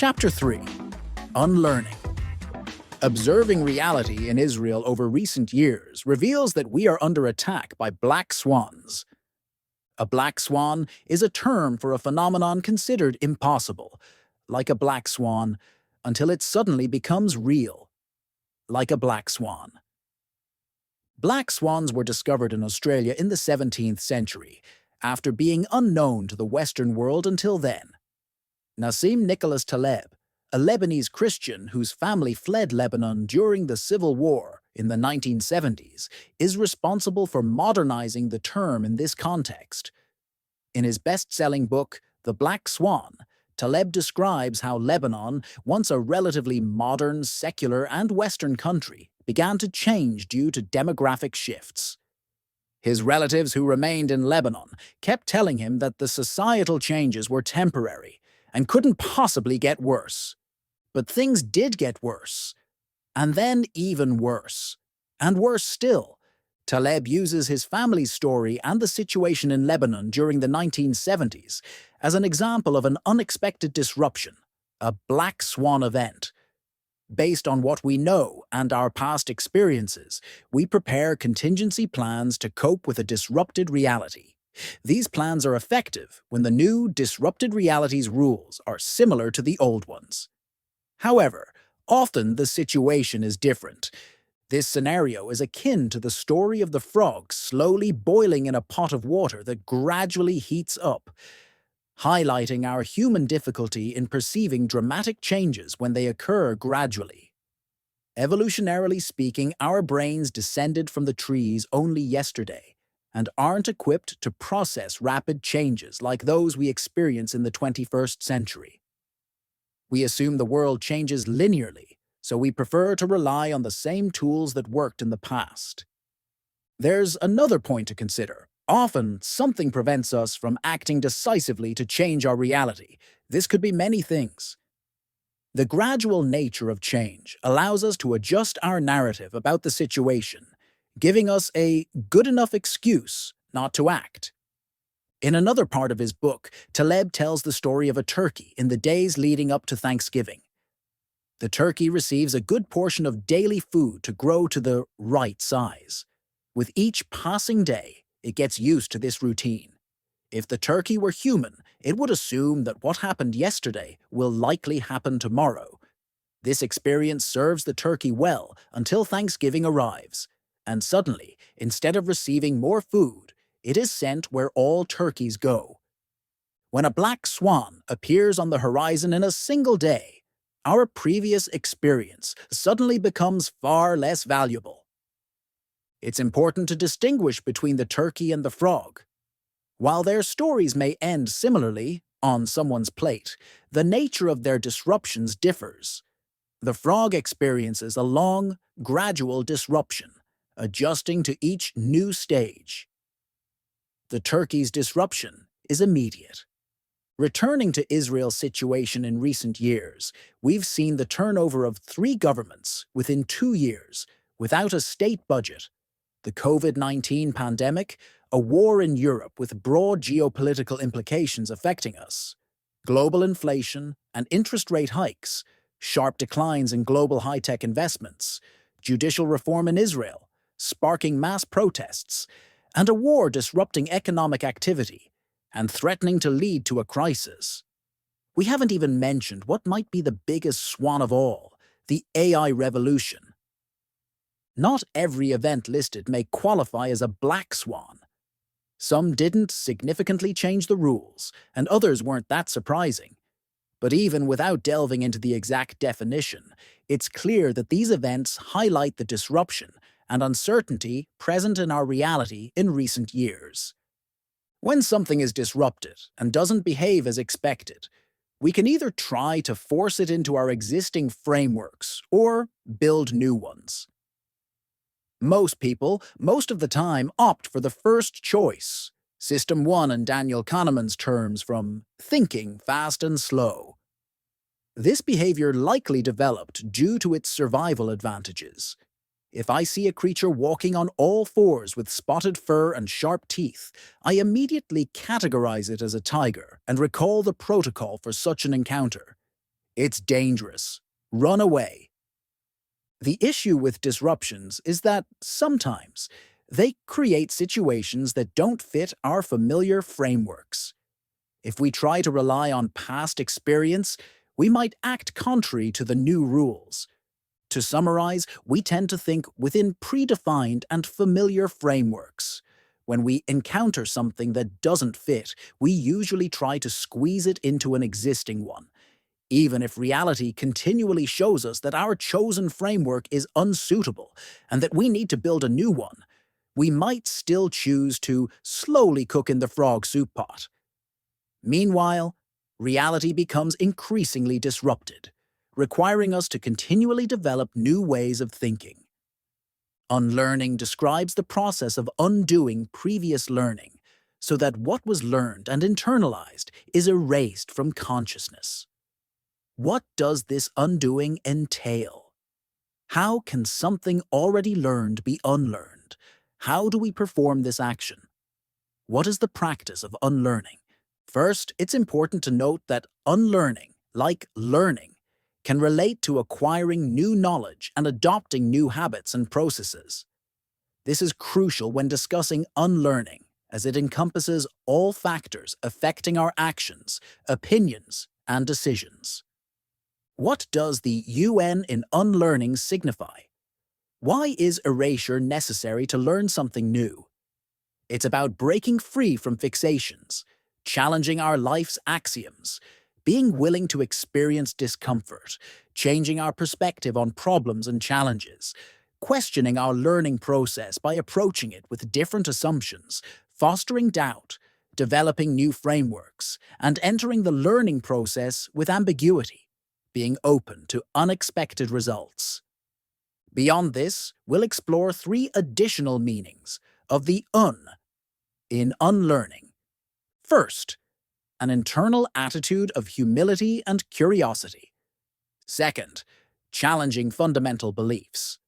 Chapter 3. Unlearning. Observing reality in Israel over recent years reveals that we are under attack by black swans. A black swan is a term for a phenomenon considered impossible, like a black swan, until it suddenly becomes real, like a black swan. Black swans were discovered in Australia in the 17th century, after being unknown to the Western world until then. Nassim Nicholas Taleb, a Lebanese Christian whose family fled Lebanon during the Civil War in the 1970s, is responsible for modernizing the term in this context. In his best-selling book, The Black Swan, Taleb describes how Lebanon, once a relatively modern, secular, and Western country, began to change due to demographic shifts. His relatives who remained in Lebanon kept telling him that the societal changes were temporary and couldn't possibly get worse. But things did get worse, and then even worse, and worse still. Taleb uses his family's story and the situation in Lebanon during the 1970s as an example of an unexpected disruption, a black swan event. Based on what we know and our past experiences, we prepare contingency plans to cope with a disrupted reality. These plans are effective when the new, disrupted reality's rules are similar to the old ones. However, often the situation is different. This scenario is akin to the story of the frog slowly boiling in a pot of water that gradually heats up, highlighting our human difficulty in perceiving dramatic changes when they occur gradually. Evolutionarily speaking, our brains descended from the trees only yesterday and aren't equipped to process rapid changes like those we experience in the 21st century. We assume the world changes linearly, so we prefer to rely on the same tools that worked in the past. There's another point to consider. Often, something prevents us from acting decisively to change our reality. This could be many things. The gradual nature of change allows us to adjust our narrative about the situation, giving us a good enough excuse not to act. In another part of his book, Taleb tells the story of a turkey in the days leading up to Thanksgiving. The turkey receives a good portion of daily food to grow to the right size. With each passing day, it gets used to this routine. If the turkey were human, it would assume that what happened yesterday will likely happen tomorrow. This experience serves the turkey well until Thanksgiving arrives, and suddenly, instead of receiving more food, it is sent where all turkeys go. When a black swan appears on the horizon in a single day, our previous experience suddenly becomes far less valuable. It's important to distinguish between the turkey and the frog. While their stories may end similarly on someone's plate, the nature of their disruptions differs. The frog experiences a long, gradual disruption, adjusting to each new stage. The turkey's disruption is immediate. Returning to Israel's situation in recent years, we've seen the turnover of 3 governments within 2 years, without a state budget, the COVID-19 pandemic, a war in Europe with broad geopolitical implications affecting us, global inflation and interest rate hikes, sharp declines in global high-tech investments, judicial reform in Israel, sparking mass protests, and a war disrupting economic activity and threatening to lead to a crisis. We haven't even mentioned what might be the biggest swan of all, the AI revolution. Not every event listed may qualify as a black swan. Some didn't significantly change the rules, and others weren't that surprising. But even without delving into the exact definition, it's clear that these events highlight the disruption and uncertainty present in our reality in recent years. When something is disrupted and doesn't behave as expected, we can either try to force it into our existing frameworks or build new ones. Most people, most of the time, opt for the first choice, System 1 in Daniel Kahneman's terms from thinking fast and slow. This behavior likely developed due to its survival advantages. If I see a creature walking on all fours with spotted fur and sharp teeth, I immediately categorize it as a tiger and recall the protocol for such an encounter. It's dangerous. Run away. The issue with disruptions is that sometimes they create situations that don't fit our familiar frameworks. If we try to rely on past experience, we might act contrary to the new rules. To summarize, we tend to think within predefined and familiar frameworks. When we encounter something that doesn't fit, we usually try to squeeze it into an existing one, even if reality continually shows us that our chosen framework is unsuitable and that we need to build a new one. We might still choose to slowly cook in the frog soup pot. Meanwhile, reality becomes increasingly disrupted, requiring us to continually develop new ways of thinking. Unlearning describes the process of undoing previous learning so that what was learned and internalized is erased from consciousness. What does this undoing entail? How can something already learned be unlearned? How do we perform this action? What is the practice of unlearning? First, it's important to note that unlearning, like learning, can relate to acquiring new knowledge and adopting new habits and processes. This is crucial when discussing unlearning, as it encompasses all factors affecting our actions, opinions, and decisions. What does the UN in unlearning signify? Why is erasure necessary to learn something new? It's about breaking free from fixations, challenging our life's axioms, being willing to experience discomfort, changing our perspective on problems and challenges, questioning our learning process by approaching it with different assumptions, fostering doubt, developing new frameworks, and entering the learning process with ambiguity, being open to unexpected results. Beyond this, we'll explore three additional meanings of the in unlearning. First, an internal attitude of humility and curiosity. Second, challenging fundamental beliefs.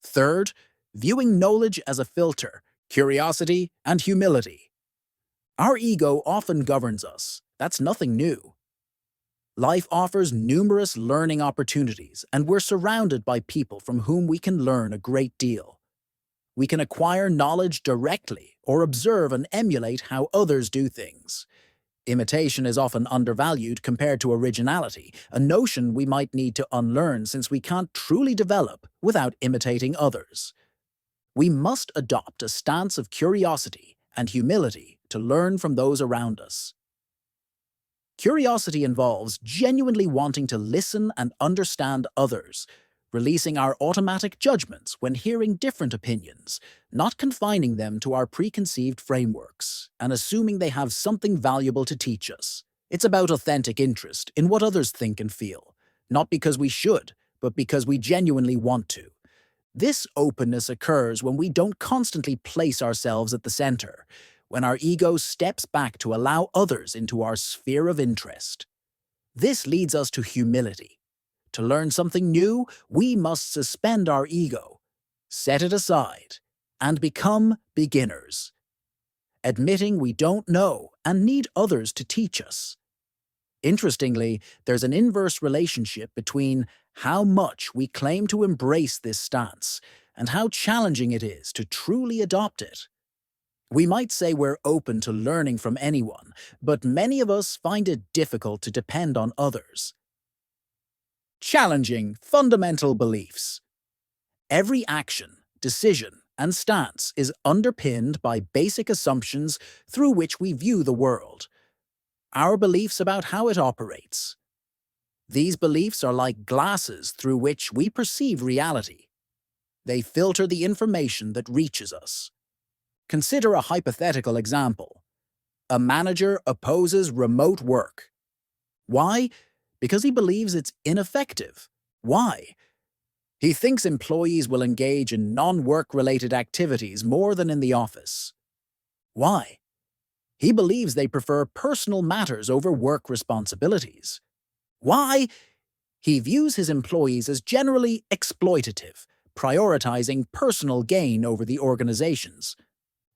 Third, viewing knowledge as a filter, curiosity and humility. Our ego often governs us. That's nothing new. Life offers numerous learning opportunities, and we're surrounded by people from whom we can learn a great deal. We can acquire knowledge directly or observe and emulate how others do things. Imitation is often undervalued compared to originality, a notion we might need to unlearn since we can't truly develop without imitating others. We must adopt a stance of curiosity and humility to learn from those around us. Curiosity involves genuinely wanting to listen and understand others, releasing our automatic judgments when hearing different opinions, not confining them to our preconceived frameworks, and assuming they have something valuable to teach us. It's about authentic interest in what others think and feel, not because we should, but because we genuinely want to. This openness occurs when we don't constantly place ourselves at the center, when our ego steps back to allow others into our sphere of interest. This leads us to humility. To learn something new, we must suspend our ego, set it aside, and become beginners, admitting we don't know and need others to teach us. Interestingly, there's an inverse relationship between how much we claim to embrace this stance and how challenging it is to truly adopt it. We might say we're open to learning from anyone, but many of us find it difficult to depend on others. Challenging fundamental beliefs. Every action, decision, and stance is underpinned by basic assumptions through which we view the world. Our beliefs about how it operates. These beliefs are like glasses through which we perceive reality. They filter the information that reaches us. Consider a hypothetical example. A manager opposes remote work. Why? Because he believes it's ineffective. Why? He thinks employees will engage in non-work-related activities more than in the office. Why? He believes they prefer personal matters over work responsibilities. Why? He views his employees as generally exploitative, prioritizing personal gain over the organization's.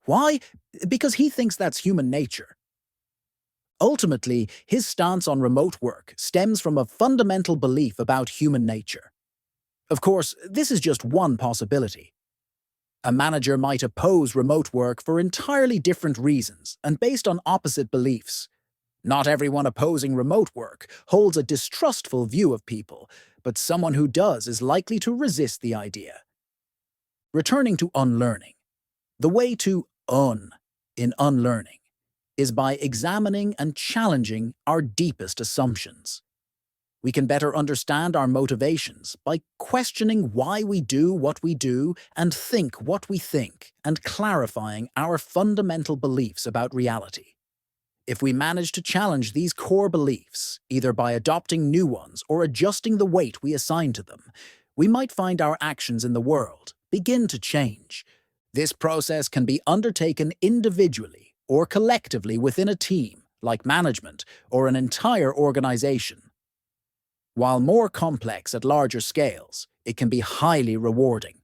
Why? Because he thinks that's human nature. Ultimately, his stance on remote work stems from a fundamental belief about human nature. Of course, this is just one possibility. A manager might oppose remote work for entirely different reasons and based on opposite beliefs. Not everyone opposing remote work holds a distrustful view of people, but someone who does is likely to resist the idea. Returning to unlearning. The way to in unlearning is by examining and challenging our deepest assumptions. We can better understand our motivations by questioning why we do what we do and think what we think, and clarifying our fundamental beliefs about reality. If we manage to challenge these core beliefs, either by adopting new ones or adjusting the weight we assign to them, we might find our actions in the world begin to change. This process can be undertaken individually or collectively within a team, like management, or an entire organization. While more complex at larger scales, it can be highly rewarding.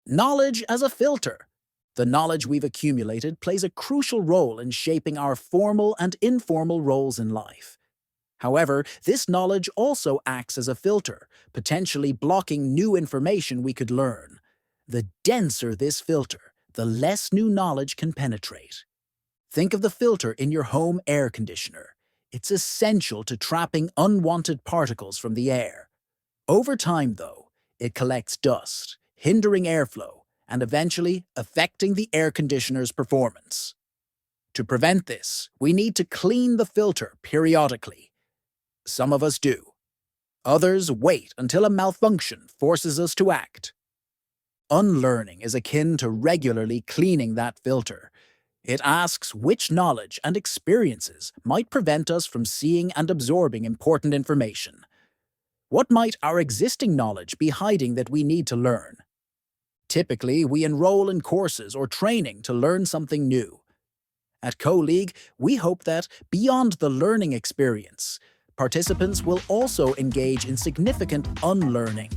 Knowledge as a filter. The knowledge we've accumulated plays a crucial role in shaping our formal and informal roles in life. However, this knowledge also acts as a filter, potentially blocking new information we could learn. The denser this filter, the less new knowledge can penetrate. Think of the filter in your home air conditioner. It's essential to trapping unwanted particles from the air. Over time, though, it collects dust, hindering airflow, and eventually affecting the air conditioner's performance. To prevent this, we need to clean the filter periodically. Some of us do. Others wait until a malfunction forces us to act. Unlearning is akin to regularly cleaning that filter. It asks which knowledge and experiences might prevent us from seeing and absorbing important information. What might our existing knowledge be hiding that we need to learn? Typically, we enroll in courses or training to learn something new. At CoLeague, we hope that, beyond the learning experience, participants will also engage in significant unlearning.